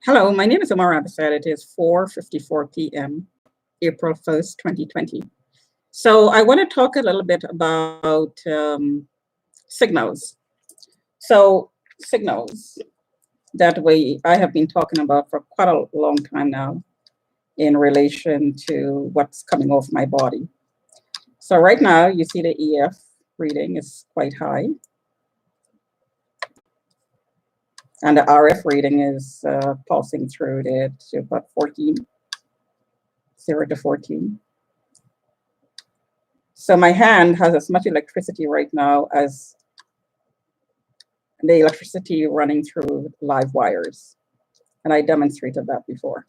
Hello, my name is Omar Abasad. It is 4:54 p.m., April 1st, 2020. So I want to talk a little bit about signals. So signals that I have been talking about for quite a long time now in relation to what's coming off my body. So right now you see the EF reading is quite high. And the RF reading is pulsing through it to about 14, 0 to 14. So my hand has as much electricity right now as the electricity running through live wires. And I demonstrated that before.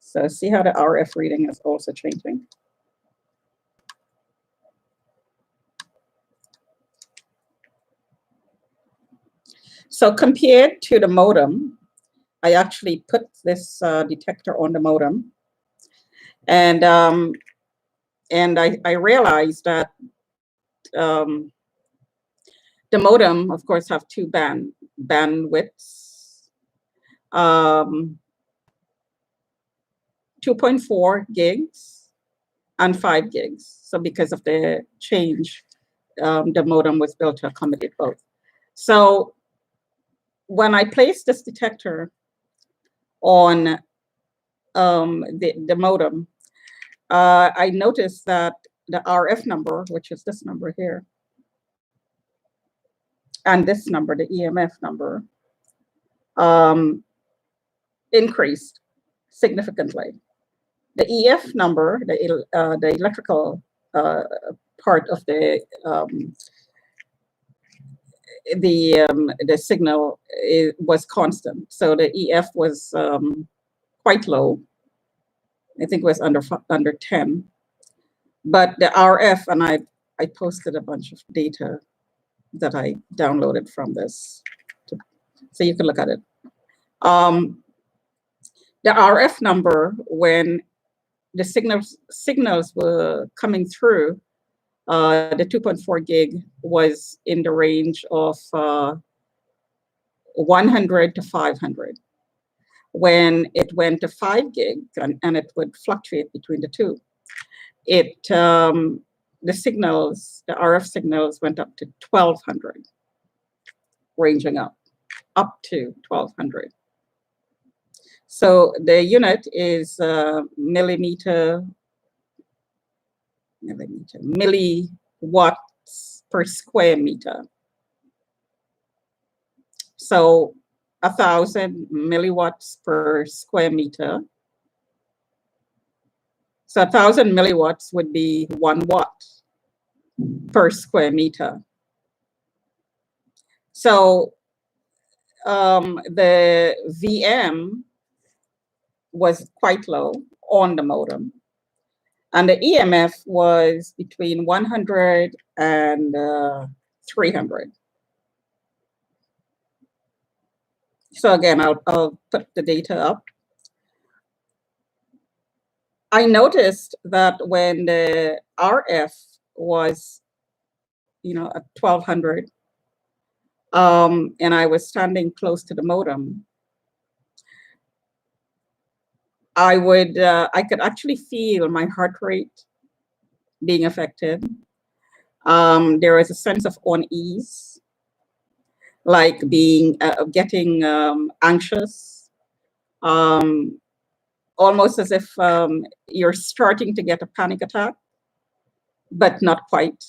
So see how the RF reading is also changing. So compared to the modem, I actually put this detector on the modem. And I realized that the modem, of course, have two bandwidths, 2.4 gigs and 5 gigs. So because of the change, the modem was built to accommodate both. So when I placed this detector on the modem, I noticed that the RF number, which is this number here, and this number, the EMF number, increased significantly. The EF number, the electrical part of the signal was constant. So the EF was quite low. I think it was under 10. But the RF, and I posted a bunch of data that I downloaded from this, so you can look at it. The RF number, when the signals were coming through, the 2.4 gig was in the range of 100 to 500. When it went to 5 gig, and it would fluctuate between the two, the signals, the RF signals went up to 1200, ranging up to 1200. So the unit is milliwatts per square meter. So 1,000 milliwatts per square meter. So 1,000 milliwatts would be 1 watt per square meter. So the VM was quite low on the modem, and the EMF was between 100 and 300. So again, I'll put the data up. I noticed that when the RF was, at 1200, and I was standing close to the modem, I could actually feel my heart rate being affected. There was a sense of unease, like getting anxious, almost as if you're starting to get a panic attack, but not quite.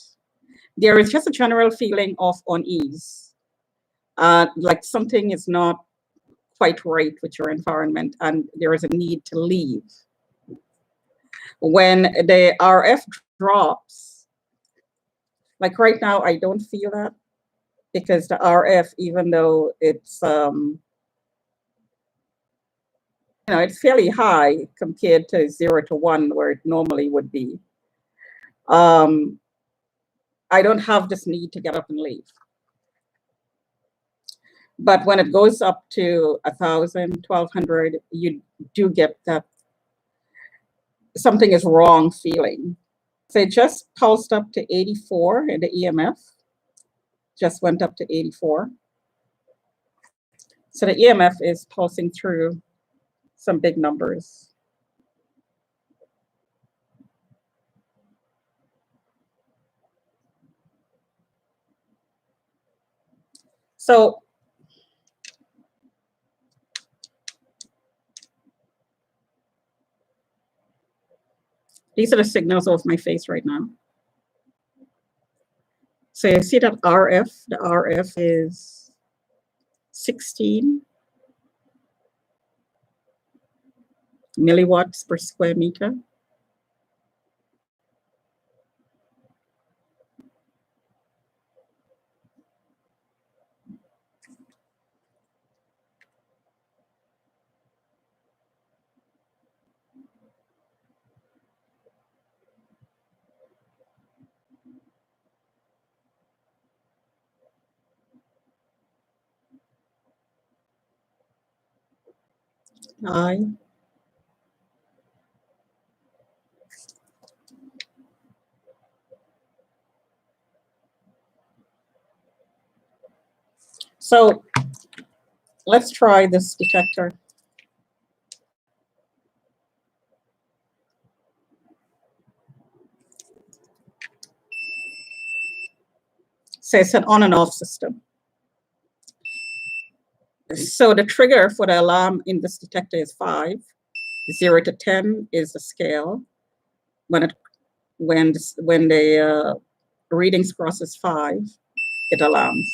There is just a general feeling of unease, like something is not quite right with your environment and there is a need to leave. When the RF drops, like right now, I don't feel that, because the RF, even though it's it's fairly high compared to 0 to 1 where it normally would be, I don't have this need to get up and leave. But when it goes up to 1,000, 1,200, you do get that something is wrong feeling. So it just pulsed up to 84 in the EMF, just went up to 84. So the EMF is pulsing through some big numbers. So these are the signals of my face right now. So you see that RF, the RF is 16 milliwatts per square meter. I. So let's try this detector. So it's an on and off system. So the trigger for the alarm in this detector is 5. 0 to 10 is the scale. When the readings crosses 5, it alarms.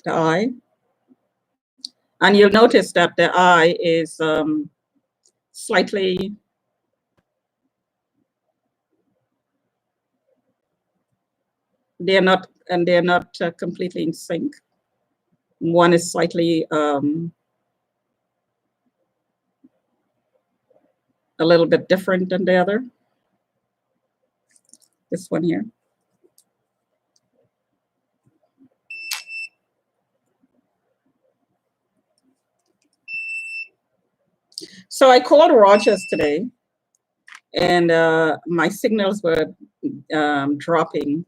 The eye. And you'll notice that the eye is slightly they're not completely in sync. One is slightly a little bit different than the other. This one here. So I called Rogers today, and my signals were dropping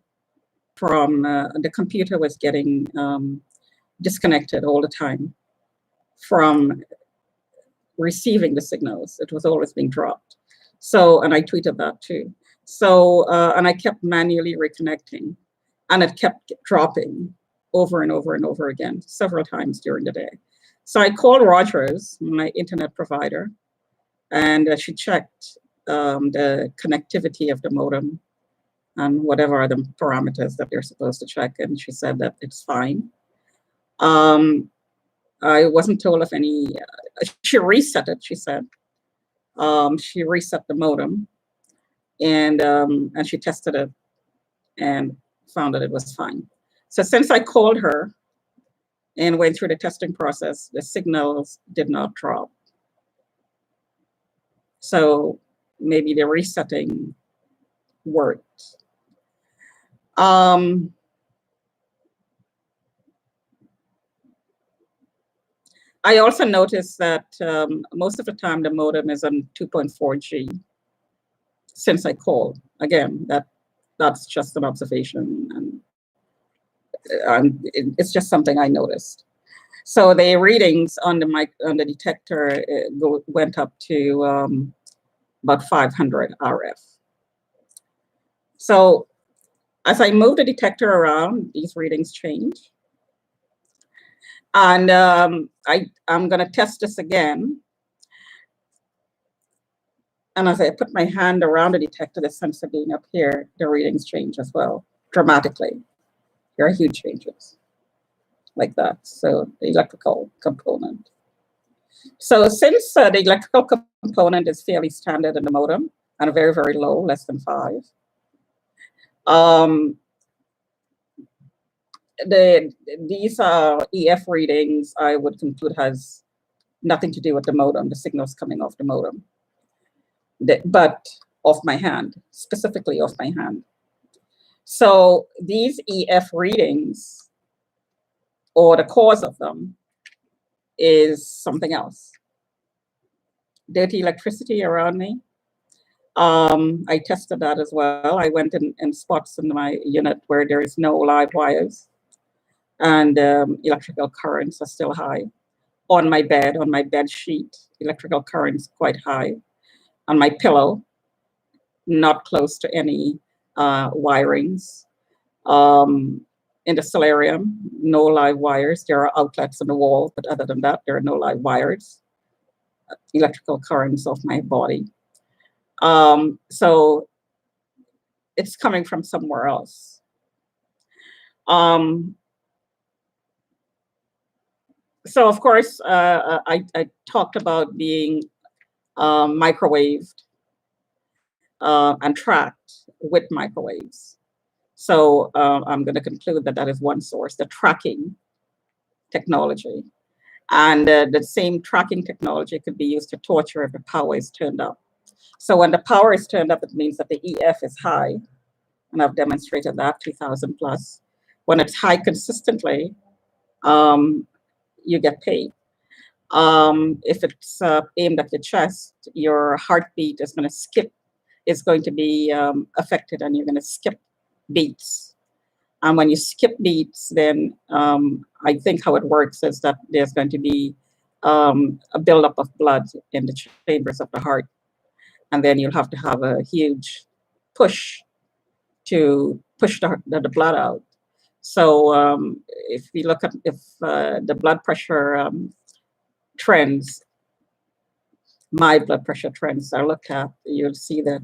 from the computer was getting disconnected all the time from receiving the signals. It was always being dropped. So, and I tweeted that too. So, and I kept manually reconnecting, and it kept dropping over and over and over again, several times during the day. So I called Rogers, my internet provider, and she checked the connectivity of the modem and whatever are the parameters that they're supposed to check, and she said that it's fine. I wasn't told of any, she reset it, she said. She reset the modem, and she tested it and found that it was fine. So since I called her and went through the testing process, the signals did not drop. So maybe the resetting worked. I also noticed that most of the time the modem is on 2.4G since I called. Again, that's just an observation, and it's just something I noticed. So the readings on the detector went up to about 500 RF. So as I move the detector around, these readings change. And I'm going to test this again. And as I put my hand around the detector, the sensor being up here, the readings change as well, dramatically. There are huge changes like that. So the electrical component. So since the electrical component is fairly standard in the modem and very, very low, less than 5, these EF readings I would conclude has nothing to do with the modem, the signals coming off the modem, but off my hand, specifically off my hand. So these EF readings or the cause of them is something else. Dirty electricity around me. I tested that as well. I went in spots in my unit where there is no live wires and electrical currents are still high. On my bed sheet, electrical currents quite high. On my pillow, not close to any wirings. In the solarium, no live wires. There are outlets on the wall, but other than that, there are no live wires. Electrical currents of my body. So it's coming from somewhere else. So of course, I talked about being microwaved and tracked with microwaves. So I'm going to conclude that that is one source, the tracking technology. And the same tracking technology could be used to torture if the power is turned up. So when the power is turned up, it means that the EF is high. And I've demonstrated that, 2000 plus. When it's high consistently, you get paid. If it's aimed at your chest, your heartbeat is going to skip, is going to be affected, and you're going to skip beats. And when you skip beats, then I think how it works is that there's going to be a buildup of blood in the chambers of the heart. And then you'll have to have a huge push to push the blood out. So if we look at the blood pressure trends, my blood pressure trends are looked at, you'll see that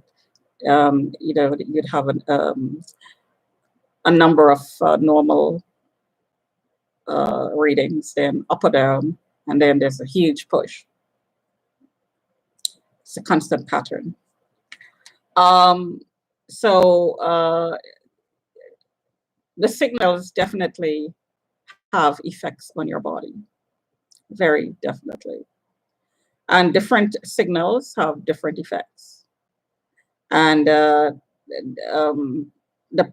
you'd have a number of normal readings, then up or down, and then there's a huge push. It's a constant pattern. So the signals definitely have effects on your body, very definitely. And different signals have different effects. And the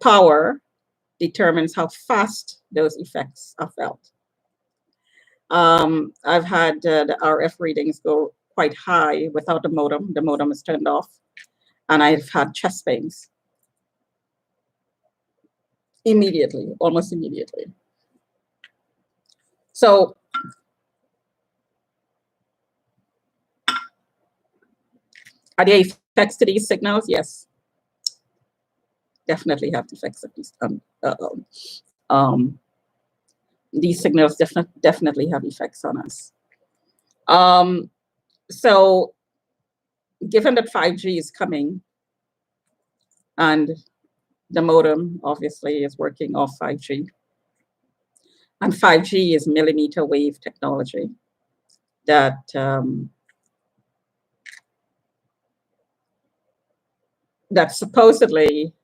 power determines how fast those effects are felt. I've had the RF readings go quite high without the modem. The modem is turned off. And I've had chest pains immediately, almost immediately. So are there effects to these signals? Yes, definitely have effects of these signals definitely have effects on us. So given that 5G is coming and the modem obviously is working off 5G, and 5G is millimeter wave technology that that supposedly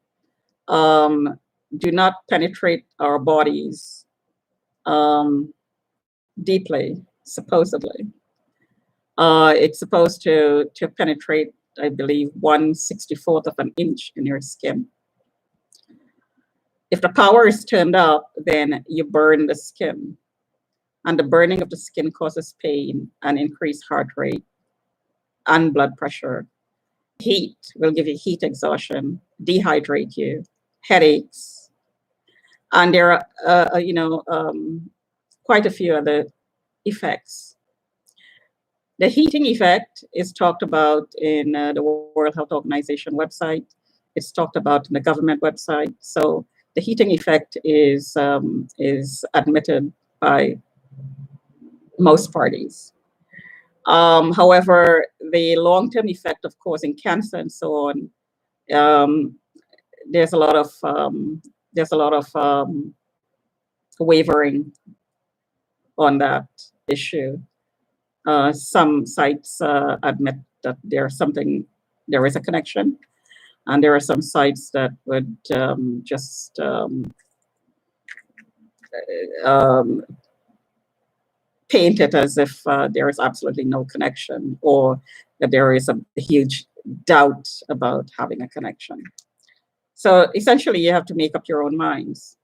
do not penetrate our bodies deeply, supposedly. It's supposed to penetrate, I believe, 1/64th of an inch in your skin. If the power is turned up, then you burn the skin. And the burning of the skin causes pain and increased heart rate and blood pressure. Heat will give you heat exhaustion, dehydrate you, headaches. And there are, quite a few other effects. The heating effect is talked about in the World Health Organization website. It's talked about in the government website. So the heating effect is admitted by most parties. However, the long-term effect of causing cancer and so on, there's a lot of wavering on that issue. Some sites admit that there is a connection, and there are some sites that would just paint it as if there is absolutely no connection, or that there is a huge doubt about having a connection. So essentially, you have to make up your own minds.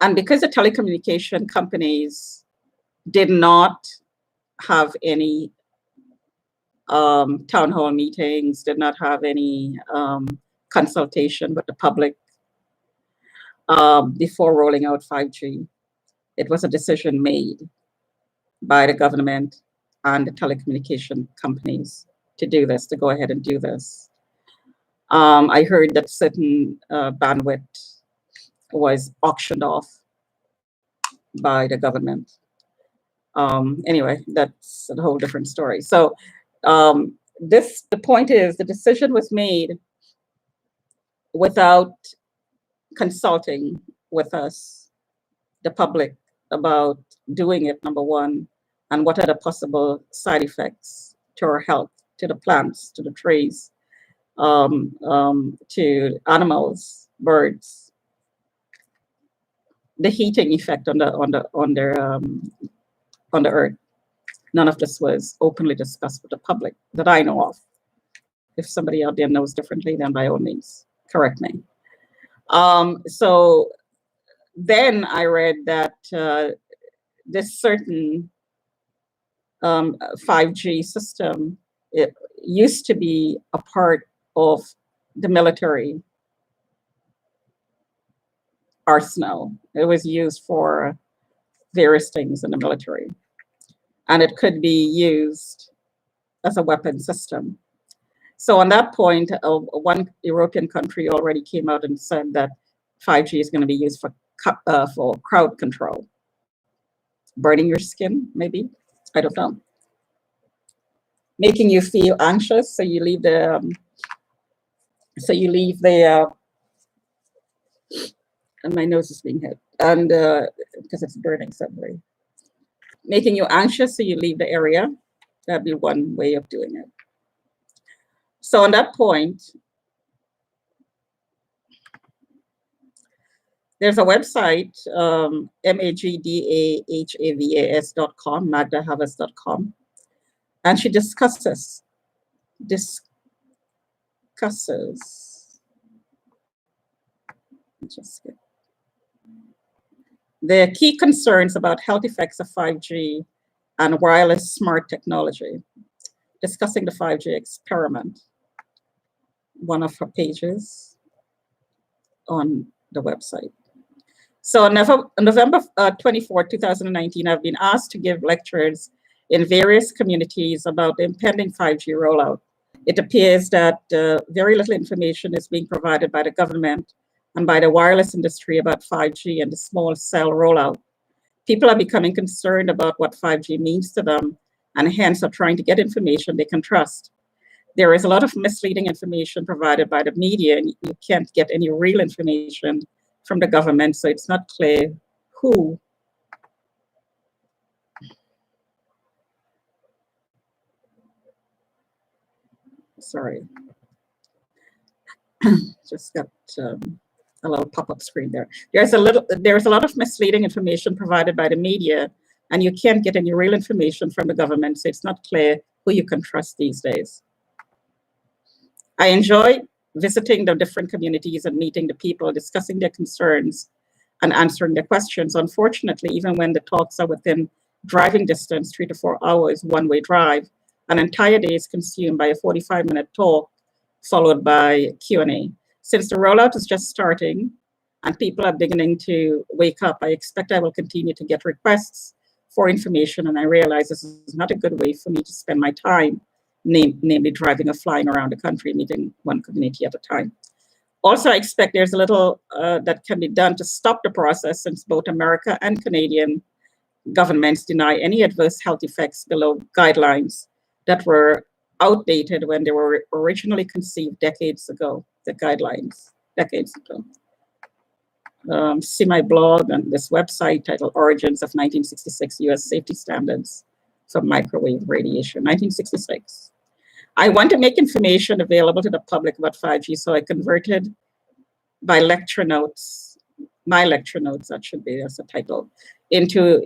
And because the telecommunication companies did not have any town hall meetings, did not have any consultation with the public before rolling out 5G, it was a decision made by the government and the telecommunication companies to do this, to go ahead and do this. I heard that certain bandwidth was auctioned off by the government. Anyway, that's a whole different story. So the point is, the decision was made without consulting with us, the public, about doing it, number one, and what are the possible side effects to our health, to the plants, to the trees, to animals, birds, the heating effect on the earth. None of this was openly discussed with the public that I know of. If somebody out there knows differently, then by all means, correct me. So then I read that this certain 5G system, it used to be a part of the military arsenal. It was used for various things in the military, and it could be used as a weapon system. So on that point, one European country already came out and said that 5G is going to be used for crowd control. Burning your skin, maybe? I don't know. Making you feel anxious, so you leave the, and my nose is being hit, and because it's burning suddenly. Making you anxious, so you leave the area. That'd be one way of doing it. So on that point, there's a website, magdahavas.com, magdahavas.com, and she discusses the key concerns about health effects of 5G and wireless smart technology, discussing the 5G experiment. One of her pages on the website. So on November 24, 2019, I've been asked to give lectures in various communities about the impending 5G rollout. It appears that very little information is being provided by the government and by the wireless industry about 5G and the small cell rollout. People are becoming concerned about what 5G means to them, and hence are trying to get information they can trust. There is a lot of misleading information provided by the media, and you can't get any real information from the government, so it's not clear who sorry, just got a little pop-up screen there. There's a lot of misleading information provided by the media, and you can't get any real information from the government, so it's not clear who you can trust these days. I enjoy visiting the different communities and meeting the people, discussing their concerns and answering their questions. Unfortunately, even when the talks are within driving distance, 3 to 4 hours, one-way drive, an entire day is consumed by a 45-minute talk followed by Q&A. Since the rollout is just starting and people are beginning to wake up, I expect I will continue to get requests for information, and I realize this is not a good way for me to spend my time, namely driving or flying around the country, meeting one community at a time. Also, I expect there's a little that can be done to stop the process, since both America and Canadian governments deny any adverse health effects below guidelines that were outdated when they were originally conceived decades ago, the guidelines, decades ago. See my blog on this website titled Origins of 1966 US Safety Standards for Microwave Radiation, 1966. I want to make information available to the public about 5G, so I converted my lecture notes, that should be as a title, into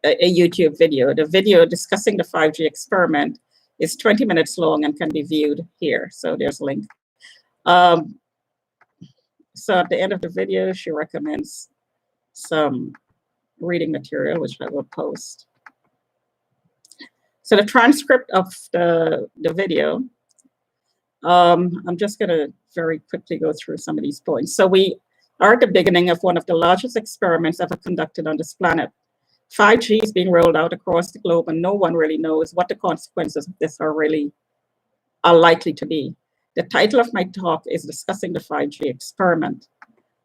a YouTube video. The video discussing the 5G experiment is 20 minutes long and can be viewed here. So there's a link. So at the end of the video, she recommends some reading material, which I will post. So the transcript of the video, I'm just going to very quickly go through some of these points. So we are at the beginning of one of the largest experiments ever conducted on this planet. 5G is being rolled out across the globe, and no one really knows what the consequences of this are likely to be. The title of my talk is Discussing the 5G Experiment.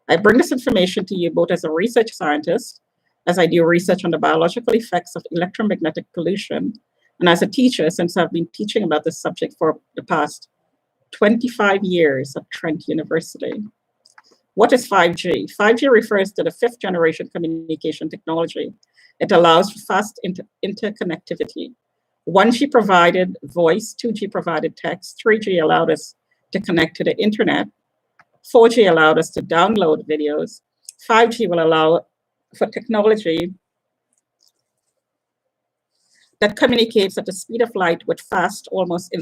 I bring this information to you both as a research scientist, as I do research on the biological effects of electromagnetic pollution, and as a teacher, since I've been teaching about this subject for the past 25 years at Trent University. What is 5G? 5G refers to the fifth generation communication technology. It allows for fast interconnectivity. 1G provided voice, 2G provided text, 3G allowed us to connect to the internet, 4G allowed us to download videos, 5G will allow for technology that communicates at the speed of light with fast, almost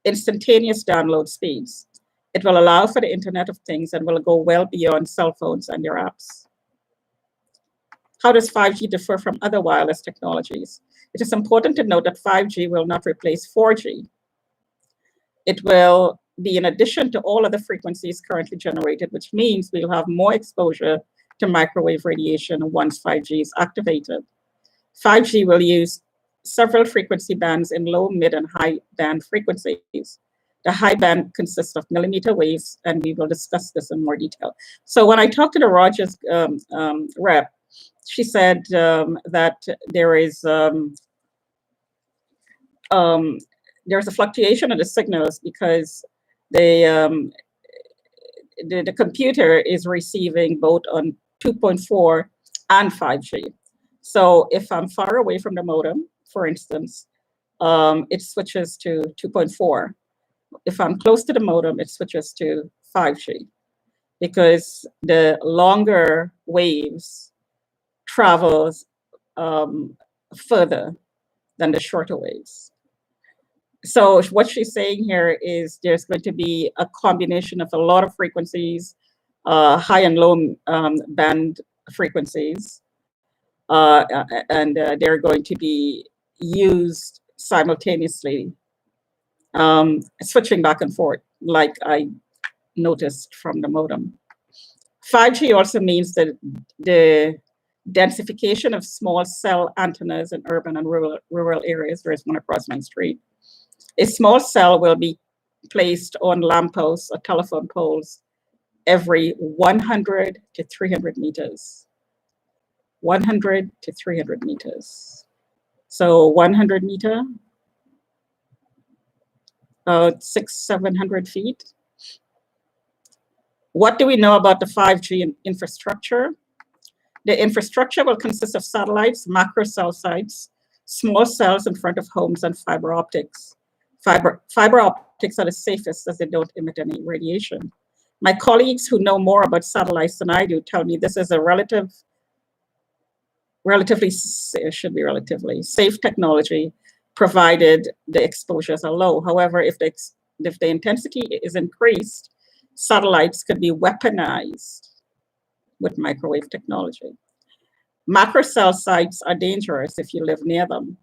instantaneous download speeds. It will allow for the Internet of Things and will go well beyond cell phones and your apps. How does 5G differ from other wireless technologies? It is important to note that 5G will not replace 4G. It will be in addition to all other frequencies currently generated, which means we'll have more exposure to microwave radiation once 5G is activated. 5G will use several frequency bands in low, mid, and high band frequencies. The high band consists of millimeter waves, and we will discuss this in more detail. So when I talked to the Rogers rep, she said that there's a fluctuation of the signals because the computer is receiving both on 2.4 and 5G. So if I'm far away from the modem, for instance, it switches to 2.4. If I'm close to the modem, it switches to 5G because the longer waves travels further than the shorter waves. So what she's saying here is there's going to be a combination of a lot of frequencies, high and low band frequencies, and they're going to be used simultaneously, switching back and forth, like I noticed from the modem. 5G also means that the densification of small cell antennas in urban and rural areas. There is one across my street. A small cell will be placed on lampposts or telephone poles every 100 to 300 meters. 100 to 300 meters. So 100 meter, 600-700 feet. What do we know about the 5G infrastructure? The infrastructure will consist of satellites, macro cell sites, small cells in front of homes, and fiber optics. Fiber optics are the safest as they don't emit any radiation. My colleagues who know more about satellites than I do tell me this is a relatively safe technology, provided the exposures are low. However, if the intensity is increased, satellites could be weaponized with microwave technology. Macro cell sites are dangerous if you live near them.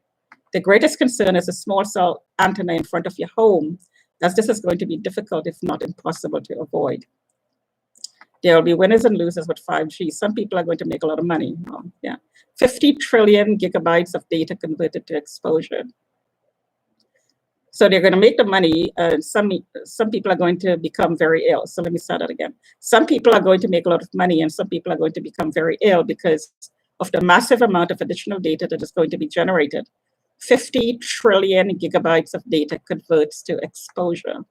The greatest concern is a small cell antenna in front of your home, as this is going to be difficult, if not impossible, to avoid. There will be winners and losers with 5G. Some people are going to make a lot of money. 50 trillion gigabytes of data converted to exposure. So they're going to make the money. Some people are going to become very ill. So let me start that again. Some people are going to make a lot of money, and some people are going to become very ill because of the massive amount of additional data that is going to be generated. 50 trillion gigabytes of data converts to exposure.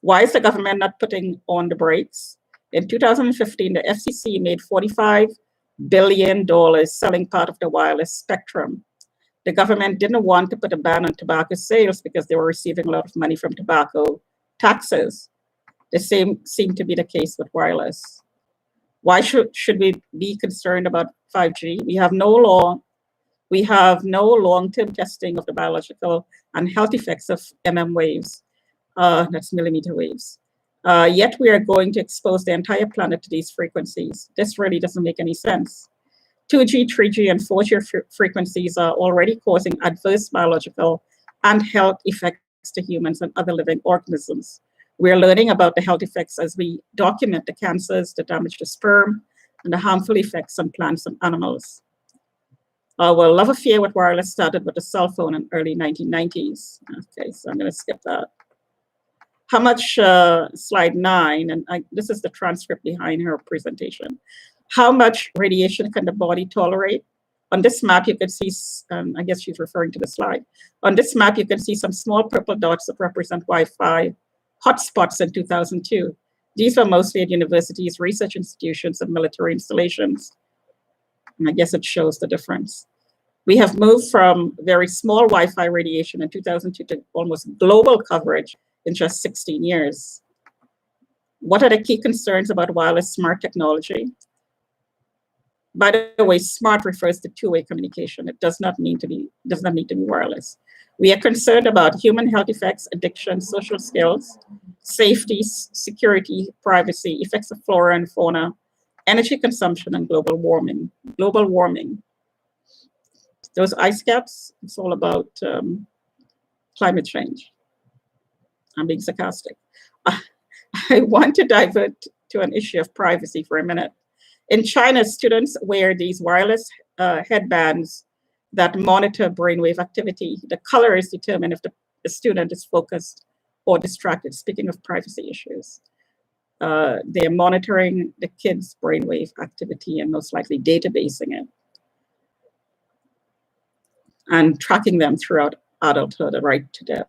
Why is the government not putting on the brakes? In 2015, the FCC made $45 billion selling part of the wireless spectrum. The government didn't want to put a ban on tobacco sales because they were receiving a lot of money from tobacco taxes. The same seemed to be the case with wireless. Why should we be concerned about 5G? We have no long-term testing of the biological and health effects of MM waves. That's millimeter waves. Yet we are going to expose the entire planet to these frequencies. This really doesn't make any sense. 2G, 3G, and 4G frequencies are already causing adverse biological and health effects to humans and other living organisms. We're learning about the health effects as we document the cancers, the damage to sperm, and the harmful effects on plants and animals. Our love affair with wireless started with the cell phone in early 1990s. Okay, so I'm going to skip that. How much, slide 9, and this is the transcript behind her presentation. How much radiation can the body tolerate? On this map, you can see, I guess she's referring to the slide. On this map, you can see some small purple dots that represent Wi-Fi hotspots in 2002. These were mostly at universities, research institutions, and military installations. And I guess it shows the difference. We have moved from very small Wi-Fi radiation in 2002 to almost global coverage in just 16 years. What are the key concerns about wireless smart technology? By the way, smart refers to two-way communication. It does not need to be wireless. We are concerned about human health effects, addiction, social skills, safety, security, privacy, effects of flora and fauna, energy consumption, and global warming. Global warming. Those ice caps, it's all about climate change. I'm being sarcastic. I want to divert to an issue of privacy for a minute. In China, students wear these wireless headbands that monitor brainwave activity. The colors determine if the student is focused or distracted. Speaking of privacy issues, they're monitoring the kids' brainwave activity and most likely databasing it and tracking them throughout adulthood, right to death.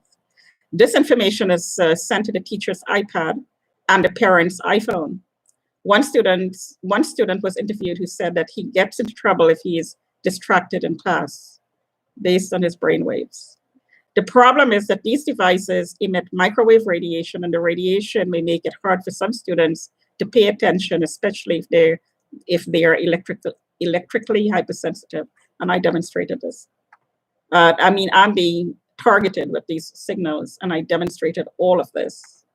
This information is sent to the teacher's iPad and the parent's iPhone. One student was interviewed who said that he gets into trouble if he is distracted in class based on his brainwaves. The problem is that these devices emit microwave radiation, and the radiation may make it hard for some students to pay attention, especially if they are electrically hypersensitive. And I demonstrated this. I'm being targeted with these signals, and I demonstrated all of this.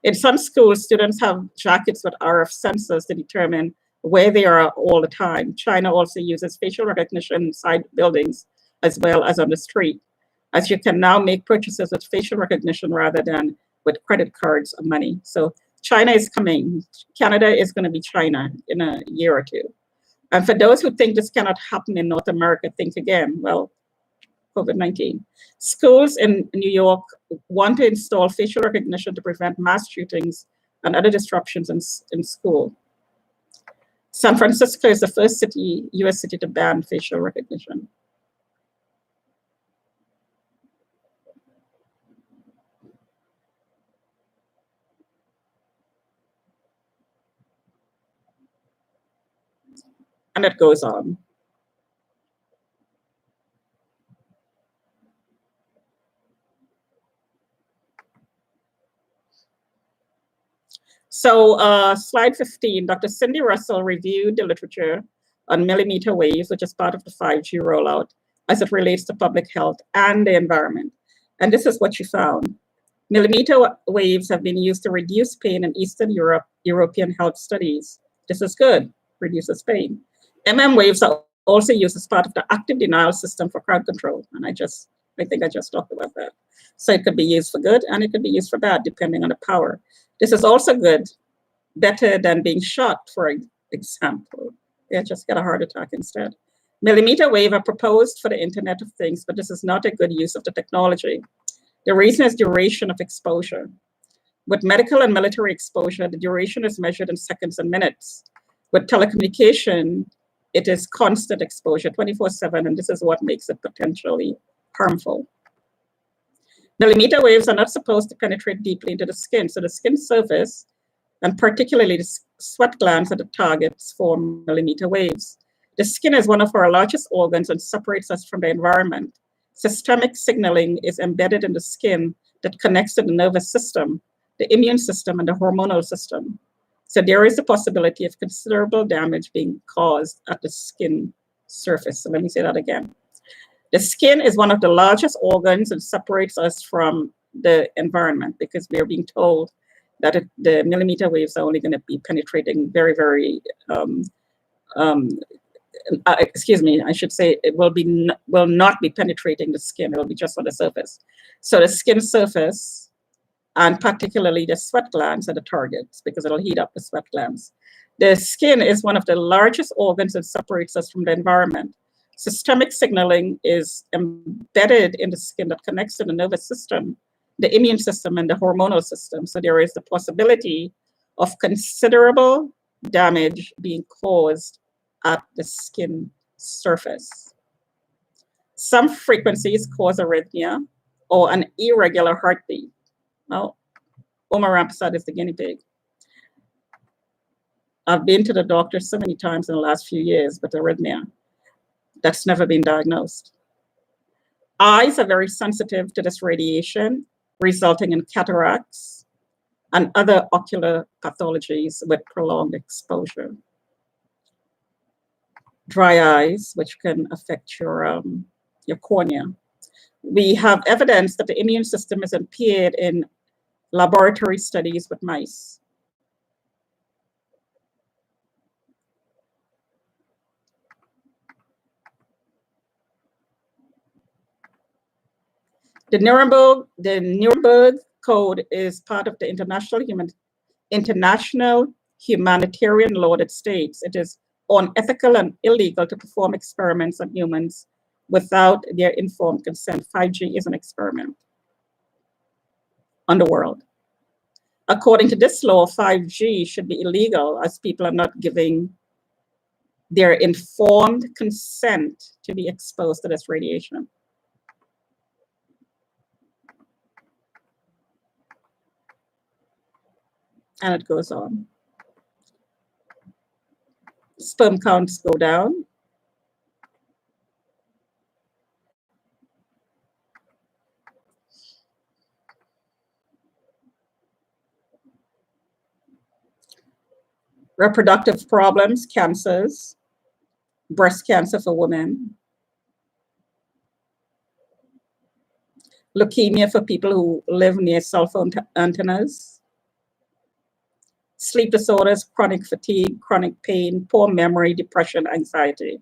In some schools, students have jackets with RF sensors to determine where they are all the time. China also uses facial recognition inside buildings as well as on the street, as you can now make purchases with facial recognition rather than with credit cards or money. So China is coming. Canada is going to be China in a year or two. And for those who think this cannot happen in North America, think again. Well, COVID-19. Schools in New York want to install facial recognition to prevent mass shootings and other disruptions in school. San Francisco is the first US city to ban facial recognition. And it goes on. So slide 15, Dr. Cindy Russell reviewed the literature on millimeter waves, which is part of the 5G rollout as it relates to public health and the environment. And this is what she found. Millimeter waves have been used to reduce pain in Eastern European health studies. This is good, reduces pain. Waves are also used as part of the active denial system for crowd control. And I think I just talked about that. So it could be used for good and it could be used for bad, depending on the power. This is also good, better than being shot, for example. Yeah, just get a heart attack instead. Millimeter wave are proposed for the Internet of Things, but this is not a good use of the technology. The reason is duration of exposure. With medical and military exposure, the duration is measured in seconds and minutes. With telecommunication, it is constant exposure, 24/7, and this is what makes it potentially harmful. Millimeter waves are not supposed to penetrate deeply into the skin, so the skin surface, and particularly the sweat glands, are the targets for millimeter waves. The skin is one of our largest organs and separates us from the environment. Systemic signaling is embedded in the skin that connects to the nervous system, the immune system, and the hormonal system. So there is a possibility of considerable damage being caused at the skin surface. So let me say that again. The skin is one of the largest organs and separates us from the environment because we are being told that the millimeter waves are only going to be penetrating very, very, excuse me, I should say it will not be penetrating the skin. It will be just on the surface. So the skin surface, and particularly the sweat glands, are the targets because it'll heat up the sweat glands. The skin is one of the largest organs that separates us from the environment. Systemic signaling is embedded in the skin that connects to the nervous system, the immune system, and the hormonal system. So there is the possibility of considerable damage being caused at the skin surface. Some frequencies cause arrhythmia or an irregular heartbeat. Well, Omar Rampersad is the guinea pig. I've been to the doctor so many times in the last few years with arrhythmia. That's never been diagnosed. Eyes are very sensitive to this radiation, resulting in cataracts and other ocular pathologies with prolonged exposure. Dry eyes, which can affect your cornea. We have evidence that the immune system is impaired in laboratory studies with mice. The Nuremberg Code is part of the international humanitarian law that states it is unethical and illegal to perform experiments on humans without their informed consent. 5G is an experiment on the world. According to this law, 5G should be illegal as people are not giving their informed consent to be exposed to this radiation. And it goes on. Sperm counts go down. Reproductive problems, cancers, breast cancer for women, leukemia for people who live near cell phone antennas, sleep disorders, chronic fatigue, chronic pain, poor memory, depression, anxiety.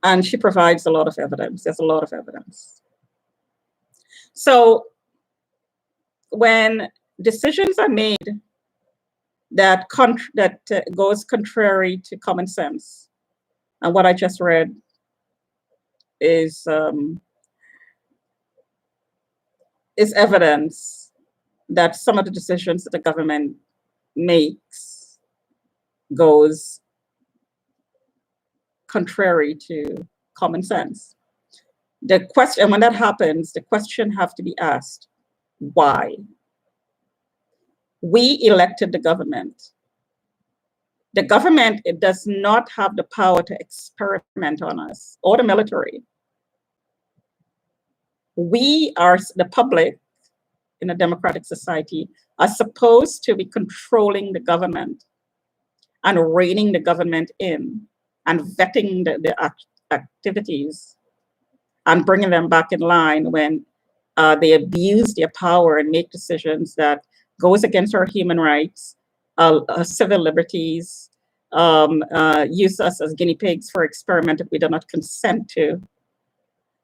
And she provides a lot of evidence. There's a lot of evidence. So when decisions are made that goes contrary to common sense, and what I just read is evidence that some of the decisions that the government makes goes contrary to common sense. The question, when that happens, the question have to be asked, why? We elected the government. The government, it does not have the power to experiment on us, or the military. We are, the public in a democratic society, are supposed to be controlling the government and reining the government in and vetting the activities and bringing them back in line when they abuse their power and make decisions that goes against our human rights, civil liberties, use us as guinea pigs for experiment that we do not consent to,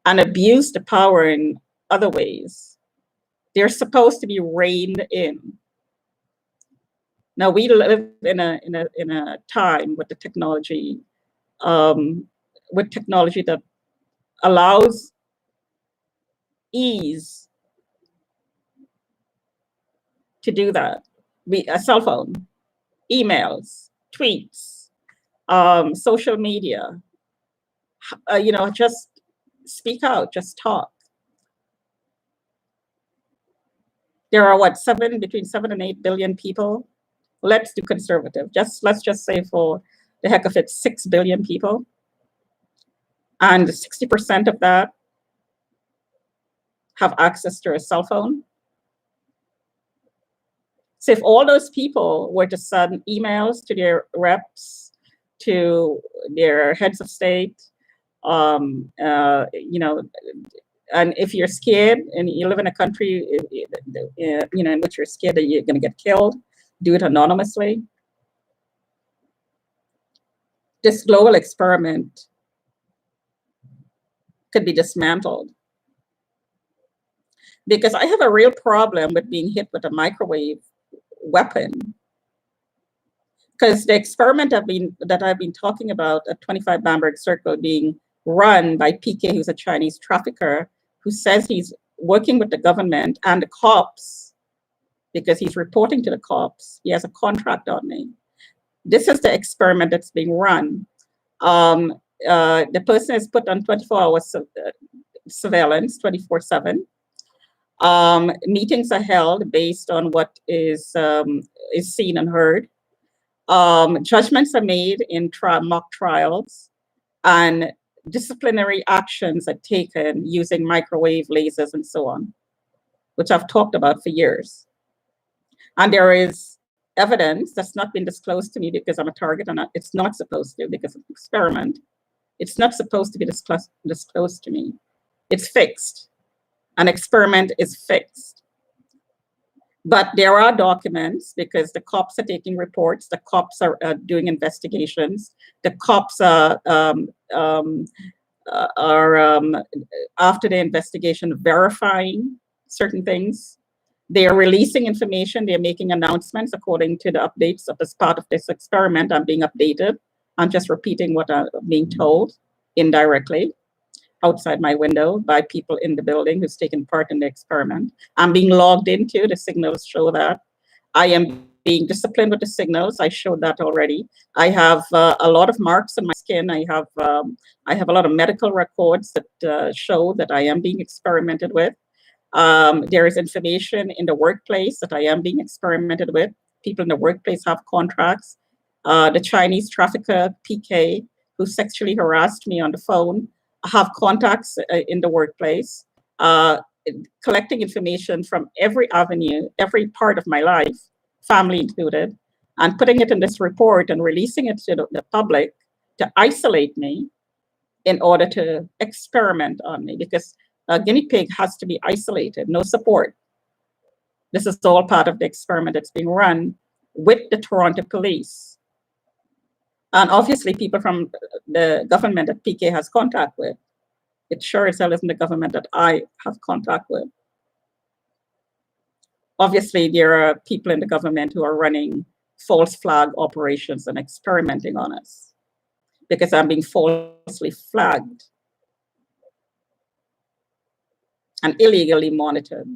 and abuse the power in other ways. They're supposed to be reined in. Now we live in a time with the technology, that allows ease to do that. A cell phone, emails, tweets, social media, just speak out, just talk. There are between 7 and 8 billion people. Let's do conservative. Let's just say for the heck of it, 6 billion people. And 60% of that have access to a cell phone. So if all those people were to send emails to their reps, to their heads of state, You know, and if you're scared and you live in a country, you know, in which you're scared that you're going to get killed, do it anonymously. This global experiment could be dismantled, because I have a real problem with being hit with a microwave weapon. Because the experiment that I've been talking about at 25 Bamberg Circle being run by PK, who's a Chinese trafficker, who says he's working with the government and the cops because he's reporting to the cops. He has a contract on me. This is the experiment that's being run. The person is put on 24-hour surveillance, 24/7. Meetings are held based on what is seen and heard. Judgments are made in mock trials, and disciplinary actions are taken using microwave lasers and so on, which I've talked about for years. And there is evidence that's not been disclosed to me because I'm a target, and it's not supposed to, because it's an experiment. It's not supposed to be disclosed to me. It's fixed. An experiment is fixed. But there are documents, because the cops are taking reports, the cops are doing investigations, the cops are after the investigation verifying certain things. They are releasing information, they're making announcements according to the updates as part of this experiment. I'm being updated. I'm just repeating what I'm being told indirectly outside my window by people in the building who's taken part in the experiment. I'm being logged into, the signals show that. I am being disciplined with the signals, I showed that already. I have a lot of marks on my skin. I have a lot of medical records that show that I am being experimented with. There is information in the workplace that I am being experimented with. People in the workplace have contracts. The Chinese trafficker, PK, who sexually harassed me on the phone, have contacts in the workplace, collecting information from every avenue, every part of my life, family included, and putting it in this report and releasing it to the public to isolate me in order to experiment on me, because a guinea pig has to be isolated, no support. This is all part of the experiment that's being run with the Toronto police. And obviously people from the government that PK has contact with. It sure as hell isn't the government that I have contact with. Obviously, there are people in the government who are running false flag operations and experimenting on us because I'm being falsely flagged and illegally monitored.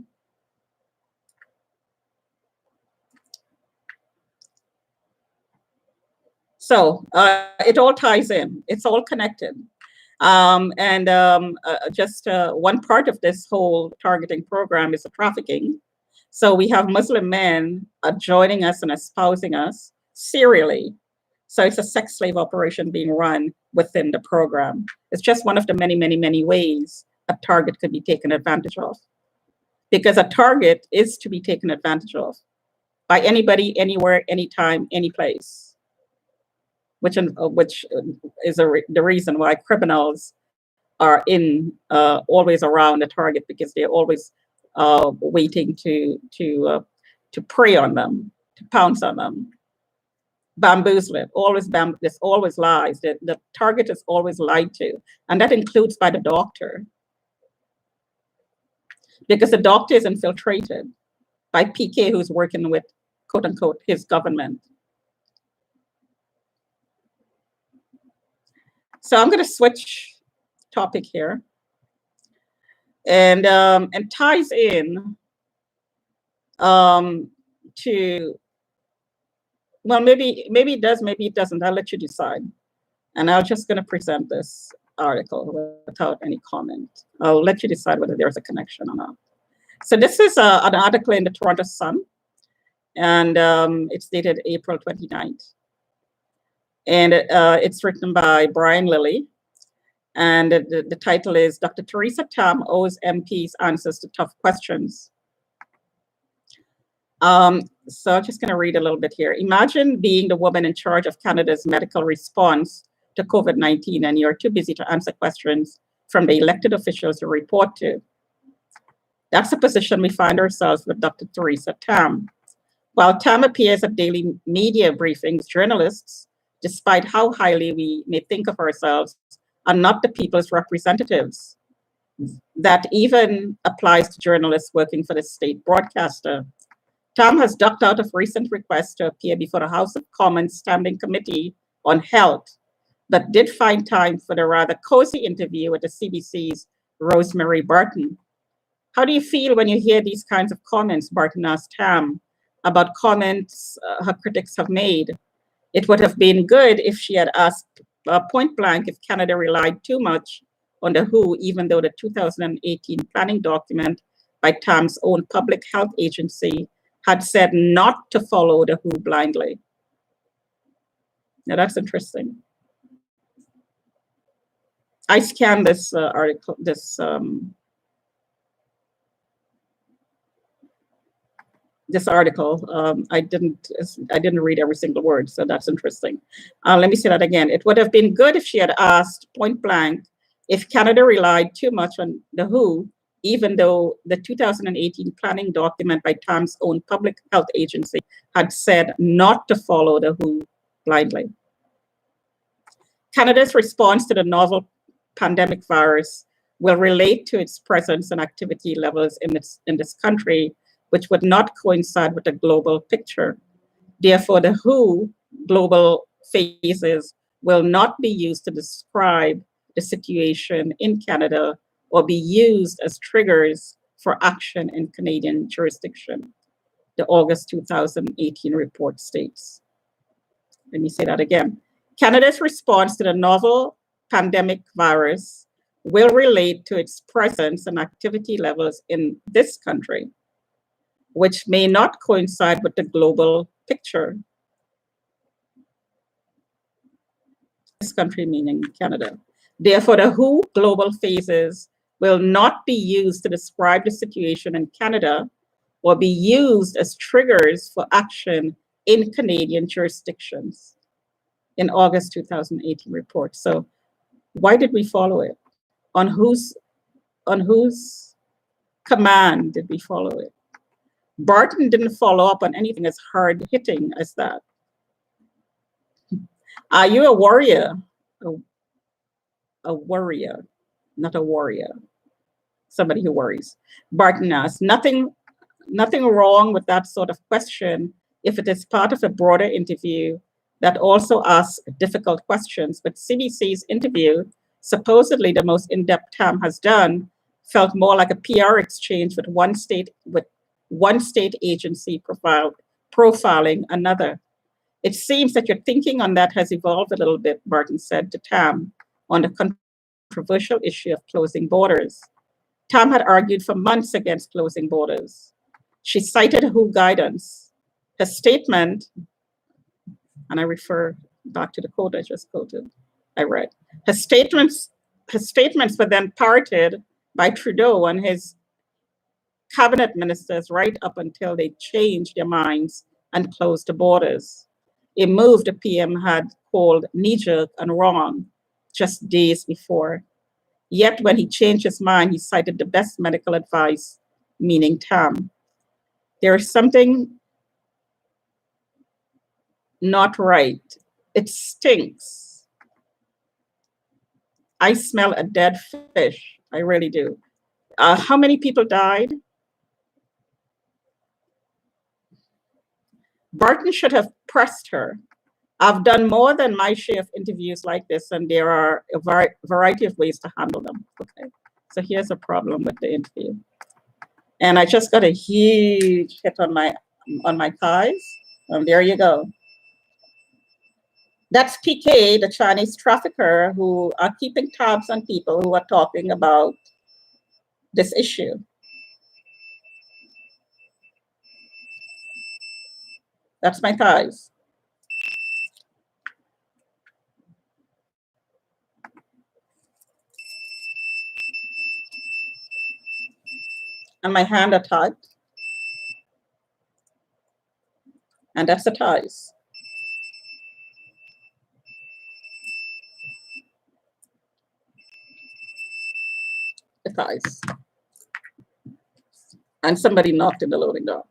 So it all ties in. It's all connected. Just one part of this whole targeting program is the trafficking. So we have Muslim men joining us and espousing us serially. So it's a sex slave operation being run within the program. It's just one of the many, many, many ways a target could be taken advantage of. Because a target is to be taken advantage of by anybody, anywhere, anytime, any place. Which is the reason why criminals are always around the target, because they're always waiting to prey on them, to pounce on them, bamboozle it. There's always lies. The target is always lied to, and that includes by the doctor, because the doctor is infiltrated by PK, who's working with, quote unquote, his government. So I'm going to switch topic here, and ties in to, well, maybe it does, maybe it doesn't. I'll let you decide, and I'm just going to present this article without any comment. I'll let you decide whether there's a connection or not. So this is an article in the Toronto Sun, and it's dated April 29th. And it's written by Brian Lilly. And the title is Dr. Theresa Tam owes MPs answers to tough questions. So I'm just going to read a little bit here. Imagine being the woman in charge of Canada's medical response to COVID-19 and you're too busy to answer questions from the elected officials to report to. That's the position we find ourselves with Dr. Theresa Tam. While Tam appears at daily media briefings, journalists, despite how highly we may think of ourselves, are not the people's representatives. That even applies to journalists working for the state broadcaster. Tam has ducked out of recent requests to appear before the House of Commons Standing Committee on Health, but did find time for the rather cozy interview with the CBC's Rosemary Barton. How do you feel when you hear these kinds of comments, Barton asked Tam, about comments her critics have made? It would have been good if she had asked point blank if Canada relied too much on the WHO, even though the 2018 planning document by Tam's own public health agency had said not to follow the WHO blindly. Now that's interesting. I scanned this article, this article. I didn't read every single word, so that's interesting. Let me say that again. It would have been good if she had asked point blank if Canada relied too much on the WHO, even though the 2018 planning document by Tam's own public health agency had said not to follow the WHO blindly. Canada's response to the novel pandemic virus will relate to its presence and activity levels in this country, which would not coincide with the global picture. Therefore, the WHO global phases will not be used to describe the situation in Canada or be used as triggers for action in Canadian jurisdiction, the August 2018 report states. Let me say that again. Canada's response to the novel pandemic virus will relate to its presence and activity levels in this country, which may not coincide with the global picture. This country meaning Canada. Therefore, the WHO global phases will not be used to describe the situation in Canada or be used as triggers for action in Canadian jurisdictions in August 2018 report. So why did we follow it? On whose command did we follow it? Barton didn't follow up on anything as hard hitting as that. Are you a warrior? A worrier, not a warrior. Somebody who worries. Barton asked, nothing wrong with that sort of question if it is part of a broader interview that also asks difficult questions. But CBC's interview, supposedly the most in-depth Tam has done, felt more like a PR exchange with one state agency profiling another. It seems that your thinking on that has evolved a little bit, Barton said to Tam, on the controversial issue of closing borders. Tam had argued for months against closing borders. She cited WHO guidance. Her statement, and I refer back to the quote I just quoted, I read. Her statements were then parroted by Trudeau and his cabinet ministers right up until they changed their minds and closed the borders. A move the PM had called knee-jerk and wrong just days before. Yet when he changed his mind, he cited the best medical advice, meaning Tam. There is something not right. It stinks. I smell a dead fish. I really do. How many people died? Barton should have pressed her. I've done more than my share of interviews like this, and there are a variety of ways to handle them. Okay, so here's a problem with the interview. And I just got a huge hit on my thighs. There you go. That's PK, the Chinese trafficker, who are keeping tabs on people who are talking about this issue. That's my thighs. And my hand are tied. And that's the thighs. thighs. And somebody knocked in the loading door.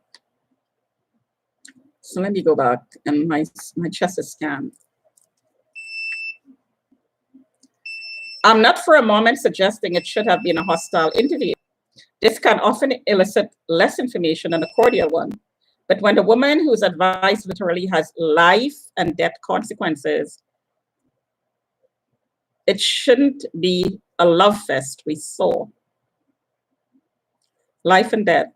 So let me go back, and my chest is scanned. I'm not for a moment suggesting it should have been a hostile interview. This can often elicit less information than a cordial one. But when the woman whose advice literally has life and death consequences, it shouldn't be a love fest we saw. Life and death.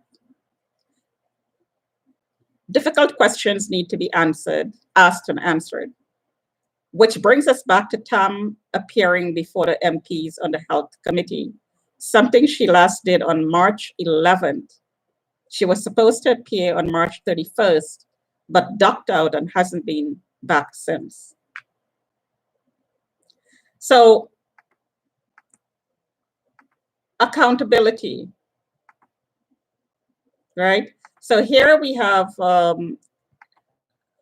Difficult questions need to be asked and answered, which brings us back to Tam appearing before the MPs on the Health Committee, something she last did on March 11th. She was supposed to appear on March 31st, but ducked out and hasn't been back since. So, accountability, right? So here we have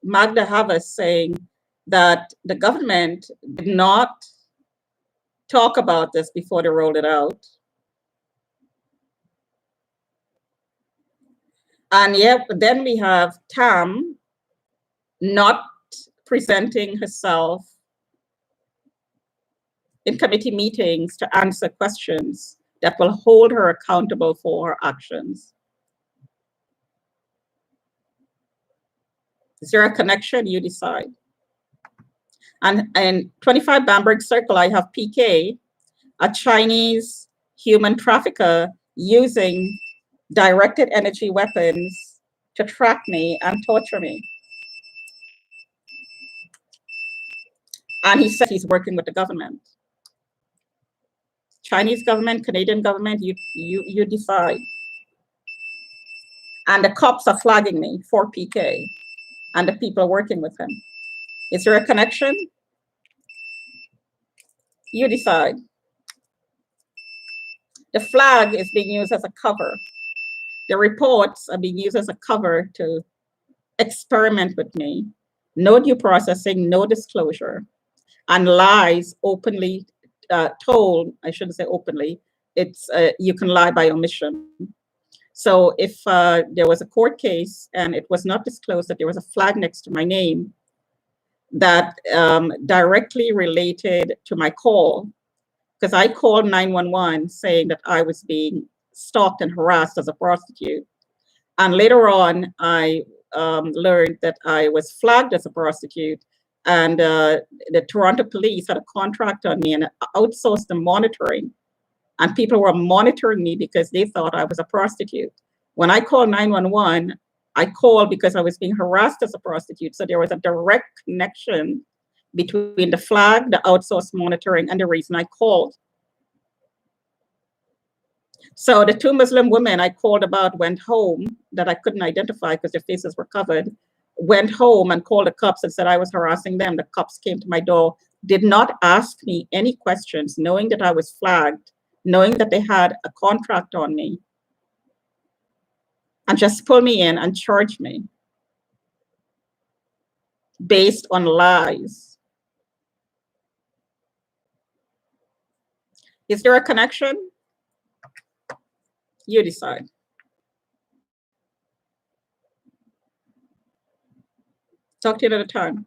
Magda Havas saying that the government did not talk about this before they rolled it out. And yet, then we have Tam not presenting herself in committee meetings to answer questions that will hold her accountable for her actions. Is there a connection? You decide. And in 25 Bamberg Circle, I have PK, a Chinese human trafficker using directed energy weapons to track me and torture me. And he said he's working with the government. Chinese government, Canadian government, you decide. And the cops are flagging me for PK and the people working with him. Is there a connection? You decide. The flag is being used as a cover. The reports are being used as a cover to experiment with me. No due processing, no disclosure, and lies openly told. I shouldn't say openly. It's you can lie by omission. So if there was a court case and it was not disclosed that there was a flag next to my name that directly related to my call, because I called 911 saying that I was being stalked and harassed as a prostitute. And later on, I learned that I was flagged as a prostitute, and the Toronto police had a contract on me and outsourced the monitoring. And people were monitoring me because they thought I was a prostitute. When I called 911, I called because I was being harassed as a prostitute. So there was a direct connection between the flag, the outsourced monitoring, and the reason I called. So the two Muslim women I called about went home that I couldn't identify because their faces were covered, went home and called the cops and said I was harassing them. The cops came to my door, did not ask me any questions, knowing that I was flagged, knowing that they had a contract on me, and just pulled me in and charged me based on lies. Is there a connection? You decide. Talk to you another time.